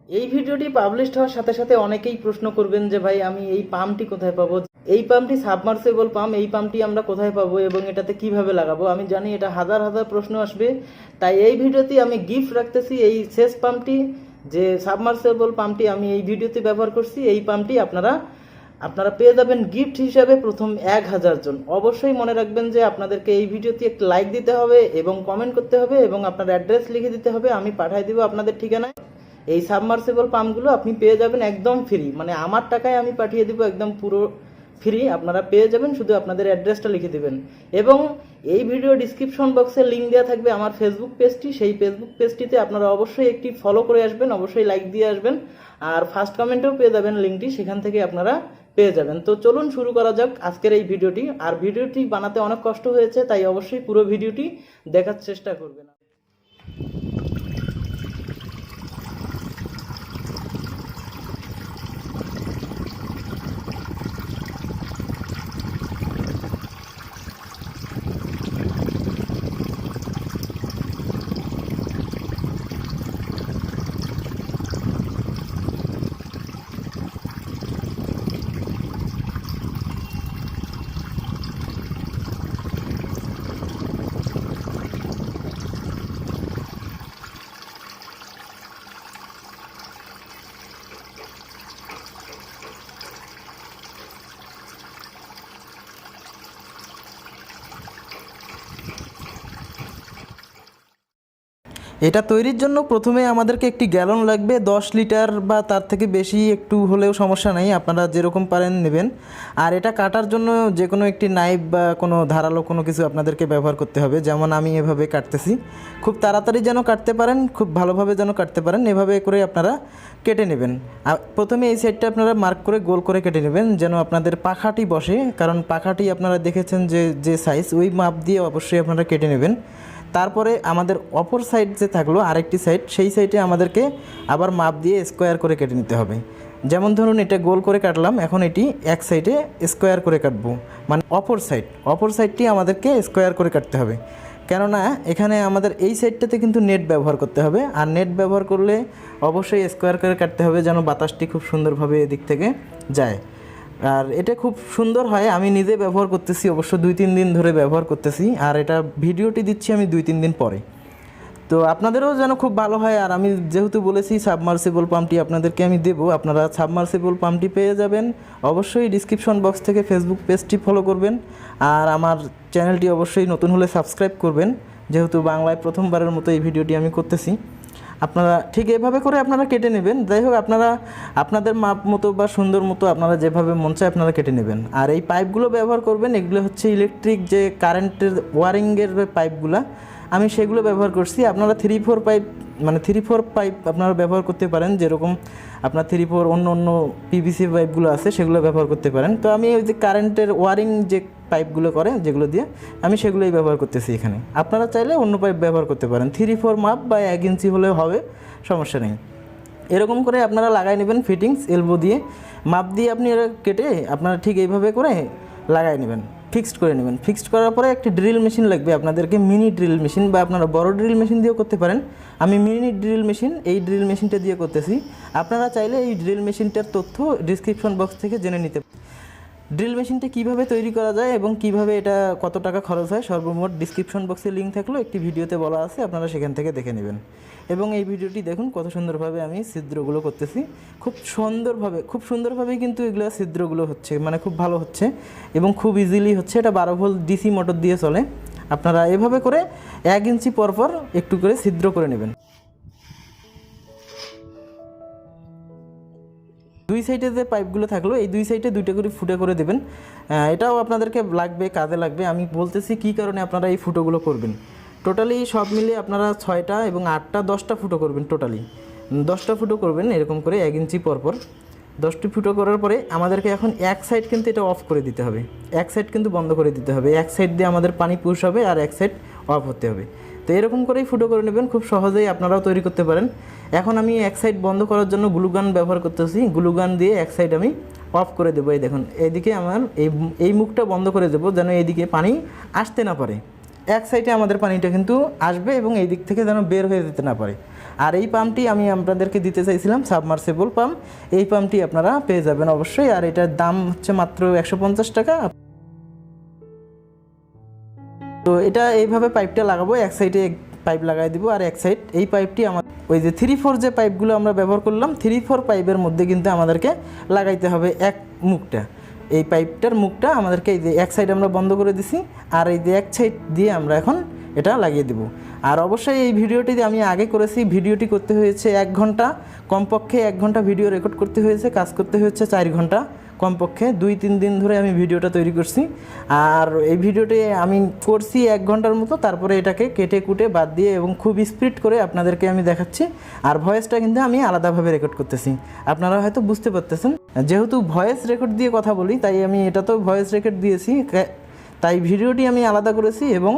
এই ভিডিওটি পাবলিশড হওয়ার সাথে সাথে অনেকেই প্রশ্ন করবেন যে ভাই আমি এই পাম্পটি কোথায় পাবো, এই পাম্পটি সাবমার্সিবল পাম্প, এই পাম্পটি আমরা কোথায় পাবো এবং এটাতে কিভাবে লাগাবো। আমি জানি এটা হাজার হাজার প্রশ্ন আসবে, তাই এই ভিডিওতে আমি গিফট রাখতেছি। এই শেষ পাম্পটি, যে সাবমার্সিবল পাম্পটি আমি এই ভিডিওতে ব্যবহার করছি, এই পাম্পটি আপনারা পেয়ে যাবেন গিফট হিসাবে প্রথম 1000 জন। অবশ্যই মনে রাখবেন যে আপনাদেরকে এই ভিডিওতে একটা লাইক দিতে হবে এবং কমেন্ট করতে হবে এবং আপনার অ্যাড্রেস লিখে দিতে হবে, আমি পাঠিয়ে দিব আপনাদের ঠিকানায়। এই সাবমার্সিবল পাম্পগুলো আপনি পেয়ে যাবেন একদম ফ্রি, মানে আমার টাকায় আমি পাঠিয়ে দিব, একদম পুরো ফ্রি আপনারা পেয়ে যাবেন, শুধু আপনাদের অ্যাড্রেসটা লিখে দেবেন। এবং এই ভিডিও ডিসক্রিপশন বক্সে লিঙ্ক দেওয়া থাকবে আমার ফেসবুক পেজটি, সেই ফেসবুক পেজটিতে আপনারা অবশ্যই একটি ফলো করে আসবেন, অবশ্যই লাইক দিয়ে আসবেন, আর ফার্স্ট কমেন্টেও পেয়ে যাবেন লিঙ্কটি, সেখান থেকে আপনারা পেয়ে যাবেন। তো চলুন শুরু করা যাক আজকের এই ভিডিওটি। আর ভিডিওটি বানাতে অনেক কষ্ট হয়েছে, তাই অবশ্যই পুরো ভিডিওটি দেখার চেষ্টা করবেন। এটা তৈরির জন্য প্রথমে আমাদেরকে একটি গ্যালন লাগবে, 10 লিটার বা তার থেকে বেশি একটু হলেও সমস্যা নেই, আপনারা যেরকম পারেন নেবেন। আর এটা কাটার জন্য যে কোনো একটি নাইফ বা কোনো ধারালো কোনো কিছু আপনাদেরকে ব্যবহার করতে হবে। যেমন আমি এভাবে কাটতেছি, খুব তাড়াতাড়ি যেন কাটতে পারেন, খুব ভালোভাবে যেন কাটতে পারেন, এভাবে করে আপনারা কেটে নেবেন। আর প্রথমে এই সাইডটা আপনারা মার্ক করে গোল করে কেটে নেবেন যেন আপনাদের পাখাটি বসে, কারণ পাখাটি আপনারা দেখেছেন যে সাইজ, ওই মাপ দিয়ে অবশ্যই আপনারা কেটে নেবেন। তারপরে আমাদের অপর সাইড যে থাকলো আরেকটি সাইড, সেই সাইডে আমাদেরকে আবার মাপ দিয়ে স্কোয়ার করে কেটে নিতে হবে। যেমন ধরুন এটা গোল করে কাটলাম, এখন এটি এক সাইডে স্কোয়ার করে কাটবো, মানে অপর সাইডটি আমাদেরকে স্কোয়ার করে কাটতে হবে। কেননা এখানে আমাদের এই সাইডটাতে কিন্তু নেট ব্যবহার করতে হবে, আর নেট ব্যবহার করলে অবশ্যই স্কোয়ার করে কাটতে হবে যেন বাতাসটি খুব সুন্দরভাবে এদিক থেকে যায়। আর এটা খুব সুন্দর হয়, আমি নিজে ব্যবহার করতেছি, অবশ্য 2-3 দিন ধরে ব্যবহার করতেছি, আর এটা ভিডিওটি দিচ্ছি আমি 2-3 দিন পরে। তো আপনাদেরও যেন খুব ভালো হয়। আর আমি যেহেতু বলেছি সাবমার্সিবল পাম্পটি আপনাদেরকে আমি দেবো, আপনারা সাবমার্সিবল পাম্পটি পেয়ে যাবেন। অবশ্যই ডিসক্রিপশন বক্স থেকে ফেসবুক পেজটি ফলো করবেন, আর আমার চ্যানেলটি অবশ্যই নতুন হলে সাবস্ক্রাইব করবেন, যেহেতু বাংলায় প্রথমবারের মতো এই ভিডিওটি আমি করতেছি। আপনারা ঠিক এভাবে করে আপনারা কেটে নেবেন। যাই হোক, আপনারা আপনাদের মাপ মতো বা সুন্দর মতো আপনারা যেভাবে মন চায় আপনারা কেটে নেবেন। আর এই পাইপগুলো ব্যবহার করবেন, এগুলো হচ্ছে ইলেকট্রিক যে কারেন্টের ওয়ারিংয়ের পাইপগুলো, আমি সেগুলো ব্যবহার করছি। আপনারা 3-4 পাইপ, মানে 3-4 পাইপ আপনারা ব্যবহার করতে পারেন, যেরকম আপনার 3-4 অন্য পিভিসি পাইপগুলো আছে সেগুলো ব্যবহার করতে পারেন। তো আমি ওই যে কারেন্টের ওয়ারিং যে পাইপগুলো করে যেগুলো দিয়ে, আমি সেগুলোই ব্যবহার করতেছি এখানে। আপনারা চাইলে অন্য পাইপ ব্যবহার করতে পারেন, 3-4 মাপ বা 1 ইঞ্চি হলেও হবে, সমস্যা নেই। এরকম করে আপনারা লাগাই নেবেন ফিটিংস এলবো দিয়ে, মাপ দিয়ে আপনি এটা কেটে আপনারা ঠিক এইভাবে করে লাগাই নেবেন, ফিক্সড করে নেবেন। ফিক্সড করার পরে একটি ড্রিল মেশিন লাগবে আপনাদেরকে, মিনি ড্রিল মেশিন, বা আপনারা বড় ড্রিল মেশিন দিয়েও করতে পারেন। আমি মিনি ড্রিল মেশিন, এই ড্রিল মেশিনটা দিয়ে করতেছি। আপনারা চাইলে এই ড্রিল মেশিনটার তথ্য ডিসক্রিপশন বক্স থেকে জেনে নিতে পারেন। ড্রিল মেশিনটা কীভাবে তৈরি করা যায় এবং কিভাবে এটা কত টাকা খরচ হয় সর্বমোট ডিসক্রিপশন বক্সে লিঙ্ক থাকলেও একটি ভিডিওতে বলা আছে, আপনারা সেখান থেকে দেখে নেবেন। এবং এই ভিডিওটি দেখুন কত সুন্দরভাবে আমি ছিদ্রগুলো করতেছি, খুব সুন্দরভাবেই কিন্তু এগুলো ছিদ্রগুলো হচ্ছে, মানে খুব ভালো হচ্ছে এবং খুব ইজিলি হচ্ছে। এটা 12 ভোল্ট ডিসি মোটর দিয়ে চলে। আপনারা এভাবে করে 1 ইঞ্চি পরপর একটু করে ছিদ্র করে নেবেন। দুই সাইডে যে পাইপগুলো থাকলো, এই দুই সাইডে 2টা করে ফুটো করে দেবেন। এটাও আপনাদেরকে লাগবে, কাজে লাগবে। আমি বলতেছি কী কারণে আপনারা এই ফুটোগুলো করবেন। টোটালি সব মিলে আপনারা 6টা এবং 8টা 10টা ফুটো করবেন, টোটালি 10টা ফুটো করবেন এরকম করে 1 ইঞ্চি পরপর। 10টি ফুটো করার পরে আমাদেরকে এখন এক সাইড কিন্তু এটা অফ করে দিতে হবে, এক সাইড কিন্তু বন্ধ করে দিতে হবে। এক সাইড দিয়ে আমাদের পানি পুশ হবে আর এক সাইড অফ হতে হবে। তো এরকম করেই ফুটো করে নেবেন, খুব সহজেই আপনারাও তৈরি করতে পারেন। এখন আমি এক সাইড বন্ধ করার জন্য গ্লুগান ব্যবহার করতেছি, গ্লুগান দিয়ে এক সাইড আমি অফ করে দেবো। এই দেখুন, এইদিকে আমার এই মুখটা বন্ধ করে দেবো যেন এইদিকে পানি আসতে না পারে। এক সাইডে আমাদের পানিটা কিন্তু আসবে এবং এই দিক থেকে যেন বের হয়ে যেতে না পারে। আর এই পাম্পটি আমি আপনাদেরকে দিতে চাইছিলাম সাবমার্সিবল পাম্প, এই পাম্পটি আপনারা পেয়ে যাবেন অবশ্যই। আর এটার দাম হচ্ছে মাত্র 150 টাকা। তো এটা এইভাবে পাইপটা লাগাবো, এক সাইডে পাইপ লাগাই দিব আর এক সাইড এই পাইপটি আমার ওই যে 3-4 যে পাইপগুলো আমরা ব্যবহার করলাম 3-4 পাইপের মধ্যে কিন্তু আমাদেরকে লাগাইতে হবে এক মুখটা। এই পাইপটার মুখটা আমাদেরকে এই যে এক সাইড আমরা বন্ধ করে দিছি আর এই যে এক সাইড দিয়ে আমরা এখন এটা লাগিয়ে দেব। আর অবশ্যই এই ভিডিওটি আমি আগে করেছি, ভিডিওটি করতে হয়েছে 1 ঘন্টা, কমপক্ষে 1 ঘন্টা ভিডিও রেকর্ড করতে হয়েছে, কাজ করতে হয়েছে 4 ঘন্টা, কমপক্ষে 2-3 দিন ধরে আমি ভিডিওটা তৈরি করছি। আর এই ভিডিওটি আমি করছি 1 ঘন্টার মতো, তারপরে এটাকে কেটে কুটে বাদ দিয়ে এবং খুব স্পিড করে আপনাদেরকে আমি দেখাচ্ছি। আর ভয়েসটা কিন্তু আমি আলাদাভাবে রেকর্ড করতেছি, আপনারা হয়তো বুঝতে পারতেছেন। যেহেতু ভয়েস রেকর্ড দিয়ে কথা বলি তাই আমি এটা তো ভয়েস রেকর্ড দিয়েছি, তাই ভিডিওটি আমি আলাদা করেছি এবং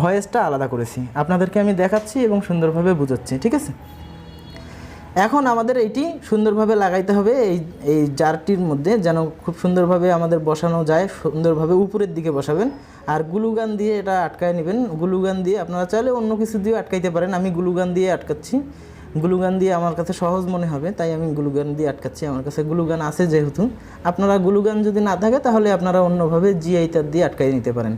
ভয়েসটা আলাদা করেছি, আপনাদেরকে আমি দেখাচ্ছি এবং সুন্দরভাবে বোঝাচ্ছি, ঠিক আছে। এখন আমাদের এইটি সুন্দরভাবে লাগাইতে হবে এই জারটির মধ্যে, যেন খুব সুন্দরভাবে আমাদের বসানো যায়, সুন্দরভাবে উপরের দিকে বসাবেন। আর গ্লুগান দিয়ে এটা আটকায় নেবেন, গ্লুগান দিয়ে আপনারা চাইলে অন্য কিছু দিয়ে আটকাইতে পারেন, আমি গ্লুগান দিয়ে আটকাচ্ছি। গ্লুগান দিয়ে আমার কাছে সহজ মনে হবে তাই আমি গ্লুগান দিয়ে আটকাচ্ছি, আমার কাছে গ্লুগান আছে যেহেতু। আপনারা গ্লুগান যদি না থাকে তাহলে আপনারা অন্যভাবে জিআই তার দিয়ে আটকাই নিতে পারেন,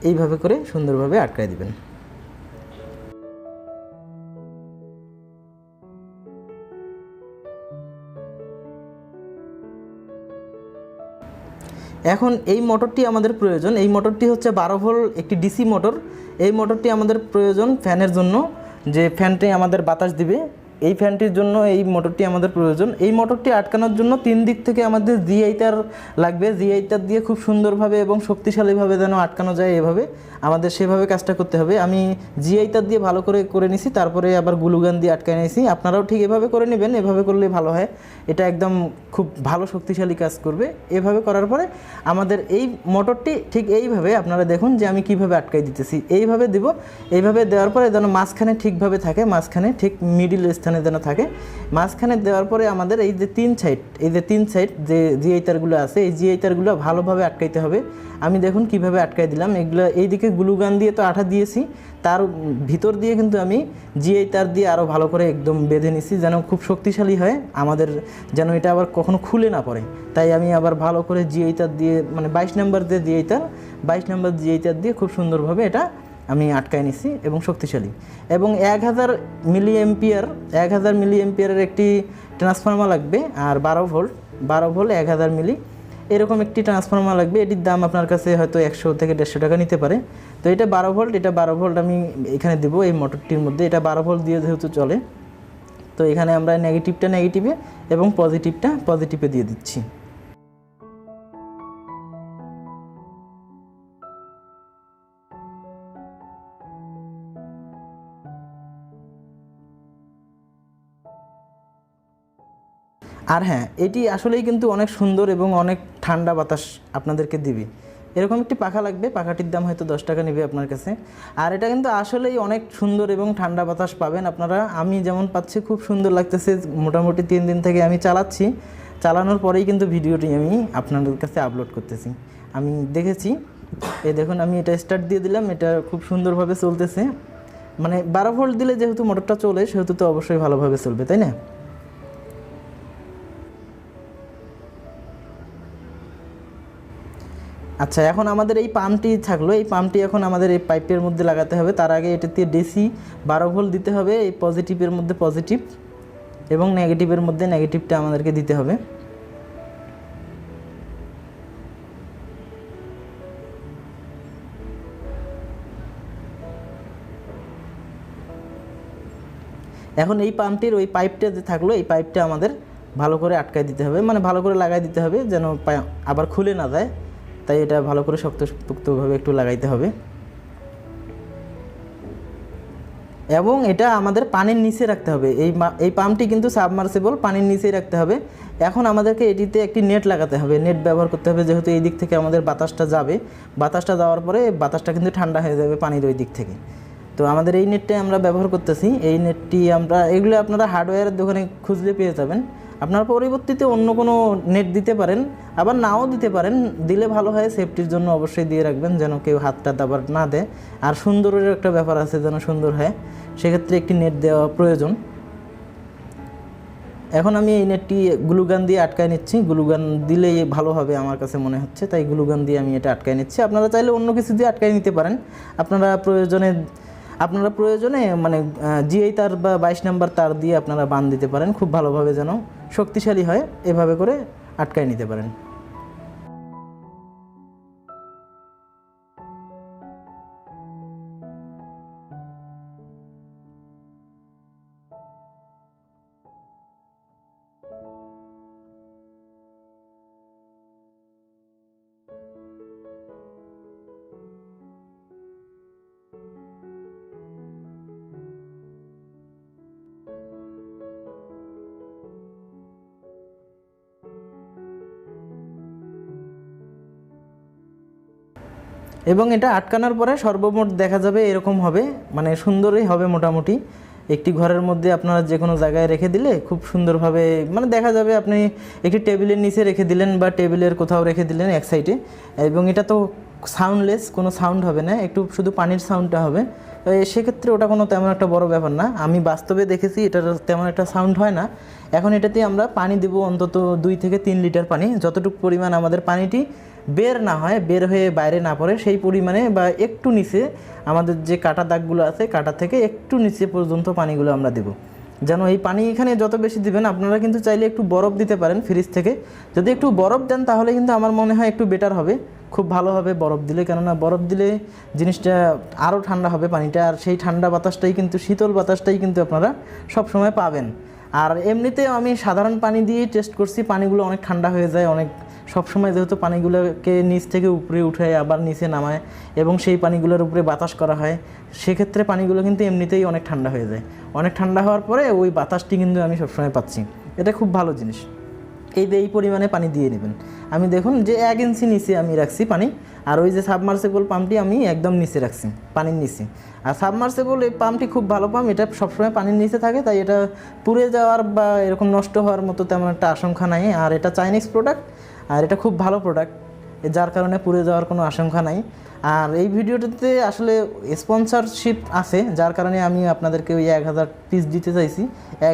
এইভাবে করে সুন্দরভাবে আটকায় দিবেন। এখন এই মোটরটি আমাদের প্রয়োজন, এই মোটরটি হচ্ছে 12 ভোল্ট একটি ডিসি মোটর। এই মোটরটি আমাদের প্রয়োজন ফ্যানের জন্য, যে ফ্যানটি আমাদের বাতাস দিবে, এই ফ্যানটির জন্য এই মোটরটি আমাদের প্রয়োজন। এই মোটরটি আটকানোর জন্য 3 দিক থেকে আমাদের জিআই তার লাগবে, জিআই তার দিয়ে খুব সুন্দরভাবে এবং শক্তিশালীভাবে যেন আটকানো যায় এভাবে আমাদের সেভাবে কাজটা করতে হবে। আমি জিআই তার দিয়ে ভালো করে নিছি, তারপরে আবার গ্লুগান দিয়ে আটকায় নিয়েছি। আপনারাও ঠিক এভাবে করে নেবেন, এভাবে করলে ভালো হয়, এটা একদম খুব ভালো শক্তিশালী কাজ করবে। এভাবে করার পরে আমাদের এই মোটরটি ঠিক এইভাবে আপনারা দেখুন যে আমি কিভাবে আটকাই দিতেছি, এইভাবে দিব। এইভাবে দেওয়ার পরে যেন মাঝখানে ঠিকভাবে থাকে, মাঝখানে ঠিক মিডিল স্থানে যেন থাকে। মাঝখানে দেওয়ার পরে আমাদের এই যে 3 সাইড যে জিআই তারগুলো আছে, এই জিআই তারগুলো ভালোভাবে আটকাইতে হবে। আমি দেখুন কিভাবে আটকাই দিলাম, এগুলো এইদিকে গ্লুগান দিয়ে তো আঠা দিয়েছি, তার ভিতর দিয়ে কিন্তু আমি জিআই তার দিয়ে আরও ভালো করে একদম বেঁধে নিছি, যেন খুব শক্তিশালী হয় আমাদের, যেন এটা আবার কখনো খুলে না পড়ে। তাই আমি আবার ভালো করে জিআই তার দিয়ে, মানে 22 নম্বর যে জিআই তার, 22 নম্বর জিআই তার দিয়ে খুব সুন্দরভাবে এটা আমি আটকায় নিছি এবং শক্তিশালী। এবং 1000 মিলি এম্পিয়ারের একটি ট্রান্সফর্মার লাগবে, আর 12 ভোল্ট 1000 মিলি এরকম একটি ট্রান্সফর্মার লাগবে। এটির দাম আপনার কাছে হয়তো 100 থেকে 150 টাকা নিতে পারে। তো এটা 12 ভোল্ট আমি এখানে দেবো এই মোটরটির মধ্যে। এটা 12 ভোল্ট দিয়ে যেহেতু চলে, তো এখানে আমরা নেগেটিভটা নেগেটিভে এবং পজিটিভটা পজিটিভে দিয়ে দিচ্ছি। আর হ্যাঁ, এটি আসলেই কিন্তু অনেক সুন্দর এবং অনেক ঠান্ডা বাতাস আপনাদেরকে দিবে। এরকম একটি পাখা লাগবে, পাখাটির দাম হয়তো 10 টাকা নেবে আপনার কাছে। আর এটা কিন্তু আসলেই অনেক সুন্দর এবং ঠান্ডা বাতাস পাবেন আপনারা। আমি যেমন পাচ্ছি, খুব সুন্দর লাগতেছে। মোটামুটি 3 দিন থেকে আমি চালাচ্ছি, চালানোর পরেই কিন্তু ভিডিওটি আমি আপনাদের কাছে আপলোড করতেছি। আমি দেখেছি, এই দেখুন আমি এটা স্টার্ট দিয়ে দিলাম, এটা খুব সুন্দরভাবে চলতেছে। মানে 12 ভোল্ট দিলে যেহেতু মোটরটা চলে, সেহেতু তো অবশ্যই ভালোভাবে চলবে, তাই না? আচ্ছা, এখন আমাদের এই পাম্পটি থাকলো, এই পাম্পটি এখন আমাদের এই পাইপের মধ্যে লাগাতে হবে। তার আগে এটাতে ডিসি 12 ভোল্ট দিতে হবে, এই পজিটিভের মধ্যে পজিটিভ এবং নেগেটিভের মধ্যে নেগেটিভটা আমাদেরকে দিতে হবে। এখন এই পাম্পটির ওই পাইপটা যে থাকলো, এই পাইপটা আমাদের ভালো করে আটকায় দিতে হবে, মানে ভালো করে লাগাই দিতে হবে, যেন আবার খুলে না যায়। তাই এটা ভালো করে শক্তপোক্তভাবে একটু লাগাইতে হবে। এবং এটা আমাদের পানির নিচে রাখতে হবে। এই পাম্পটি কিন্তু সাবমার্সিবল, পানির নিচেই রাখতে হবে। এখন আমাদেরকে এটিতে একটি নেট লাগাতে হবে, নেট ব্যবহার করতে হবে, যেহেতু এই দিক থেকে আমাদের বাতাসটা যাবে। বাতাসটা যাওয়ার পরে বাতাসটা কিন্তু ঠান্ডা হয়ে যাবে পানির ওই দিক থেকে। তো আমাদের এই নেটটাই আমরা ব্যবহার করতেছি। এই নেটটি এগুলো আপনারা হার্ডওয়্যারের দোকানে খুঁজলে পেয়ে যাবেন। আপনার পরবর্তীতে অন্য কোনো নেট দিতে পারেন, আবার নাও দিতে পারেন, দিলে ভালো হয়। সেফটির জন্য অবশ্যই দিয়ে রাখবেন যেন কেউ হাতটা আবার না দেয়। আর সুন্দরের একটা ব্যাপার আছে, যেন সুন্দর হয়, সেক্ষেত্রে একটি নেট দেওয়া প্রয়োজন। এখন আমি এই নেটটি গ্লুগান দিয়ে আটকায় নিচ্ছি। গ্লুগান দিলেই ভালো হবে আমার কাছে মনে হচ্ছে, তাই গ্লুগান দিয়ে আমি এটা আটকায় নিচ্ছি। আপনারা চাইলে অন্য কিছু দিয়ে আটকায় নিতে পারেন। আপনারা প্রয়োজনে মানে জিআই তার বা 22 নাম্বার তার দিয়ে আপনারা বাঁধ দিতে পারেন, খুব ভালোভাবে যেন শক্তিশালী হয়, এভাবে করে আটকায় নিতে পারেন। এবং এটা আটকানোর পরে সর্বমোট দেখা যাবে এরকম হবে, মানে সুন্দরই হবে মোটামুটি। একটি ঘরের মধ্যে আপনারা যে কোনো জায়গায় রেখে দিলে খুব সুন্দরভাবে মানে দেখা যাবে। আপনি একটি টেবিলের নিচে রেখে দিলেন বা টেবিলের কোথাও রেখে দিলেন এক সাইডে, এবং এটা তো সাউন্ডলেস, কোনো সাউন্ড হবে না, একটু শুধু পানির সাউন্ডটা হবে। তো সেক্ষেত্রে ওটা কোনো তেমন একটা বড় ব্যাপার না, আমি বাস্তবে দেখেছি এটার তেমন একটা সাউন্ড হয় না। এখন এটাতে আমরা পানি দেব অন্তত 2 থেকে 3 লিটার পানি, যতটুকু পরিমাণ আমাদের পানিটি বের না হয়, বের হয়ে বাইরে না পড়ে সেই পরিমাণে, বা একটু নিচে আমাদের যে কাটা দাগগুলো আছে কাটা থেকে একটু নিচে পর্যন্ত পানিগুলো আমরা দেব। যেন এই পানি এখানে যত বেশি দিবেন, আপনারা কিন্তু চাইলে একটু বরফ দিতে পারেন ফ্রিজ থেকে। যদি একটু বরফ দেন তাহলে কিন্তু আমার মনে হয় একটু বেটার হবে, খুব ভালো হবে বরফ দিলে। কেননা বরফ দিলে জিনিসটা আরও ঠান্ডা হবে পানিটা, আর সেই ঠান্ডা বাতাসটাই কিন্তু, শীতল বাতাসটাই কিন্তু আপনারা সব সময় পাবেন। আর এমনিতেও আমি সাধারণ পানি দিয়েই টেস্ট করছি, পানিগুলো অনেক ঠান্ডা হয়ে যায় অনেক সবসময়, যেহেতু পানিগুলোকে নিচ থেকে উপরে উঠায় আবার নিচে নামায় এবং সেই পানিগুলোর উপরে বাতাস করা হয়, সেক্ষেত্রে পানিগুলো কিন্তু এমনিতেই অনেক ঠান্ডা হয়ে যায়। অনেক ঠান্ডা হওয়ার পরে ওই বাতাসটি কিন্তু আমি সবসময় পাচ্ছি, এটা খুব ভালো জিনিস। এই পরিমাণে পানি দিয়ে নেবেন। আমি দেখুন যে 1 ইঞ্চি নিচে আমি রাখছি পানি, আর ওই যে সাবমার্সিবল পাম্পটি আমি একদম নিচে রাখছি, পানির নিচে। আর সাবমার্সিবল এই পাম্পটি খুব ভালো পাম্প, এটা সবসময় পানির নিচে থাকে, তাই এটা পুড়ে যাওয়ার বা এরকম নষ্ট হওয়ার মতো তেমন একটা আশঙ্কা নাই। আর এটা চাইনিজ প্রোডাক্ট, আর এটা খুব ভালো প্রোডাক্ট, যার কারণে পুড়ে যাওয়ার কোনো আশঙ্কা নাই। আর এই ভিডিওটিতে আসলে স্পন্সরশিপ আছে, যার কারণে আমি আপনাদেরকে ওই 1000 পিস দিতে চাইছি।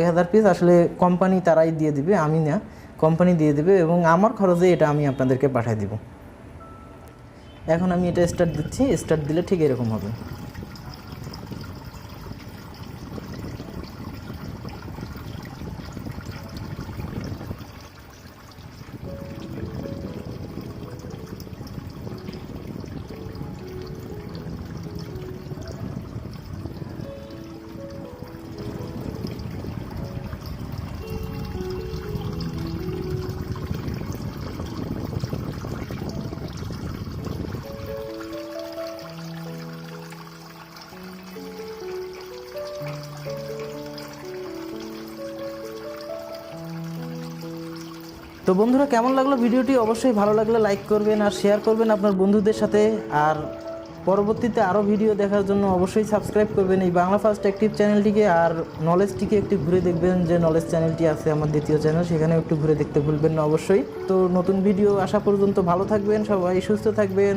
1000 পিস আসলে কোম্পানি তারাই দিয়ে দিবে, আমি না, কোম্পানি দিয়ে দেবে, এবং আমার খরচে এটা আমি আপনাদেরকে পাঠিয়ে দিব। এখন আমি এটা স্টার্ট দিচ্ছি, স্টার্ট দিলে ঠিক এরকম হবে। তো বন্ধুরা, কেমন লাগলো ভিডিওটি? অবশ্যই ভালো লাগলে লাইক করবেন আর শেয়ার করবেন আপনার বন্ধুদের সাথে। আর পরবর্তীতে আরও ভিডিও দেখার জন্য অবশ্যই সাবস্ক্রাইব করবেন এই বাংলা ফার্স্ট অ্যাক্টিভ চ্যানেলটিকে। আর নলেজটিকে একটু ঘুরে দেখবেন, যে নলেজ চ্যানেলটি আছে আমার দ্বিতীয় চ্যানেল, সেখানেও একটু ঘুরে দেখতে ভুলবেন না অবশ্যই। তো নতুন ভিডিও আসা পর্যন্ত ভালো থাকবেন সবাই, সুস্থ থাকবেন।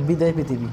বিদায় পৃথিবী।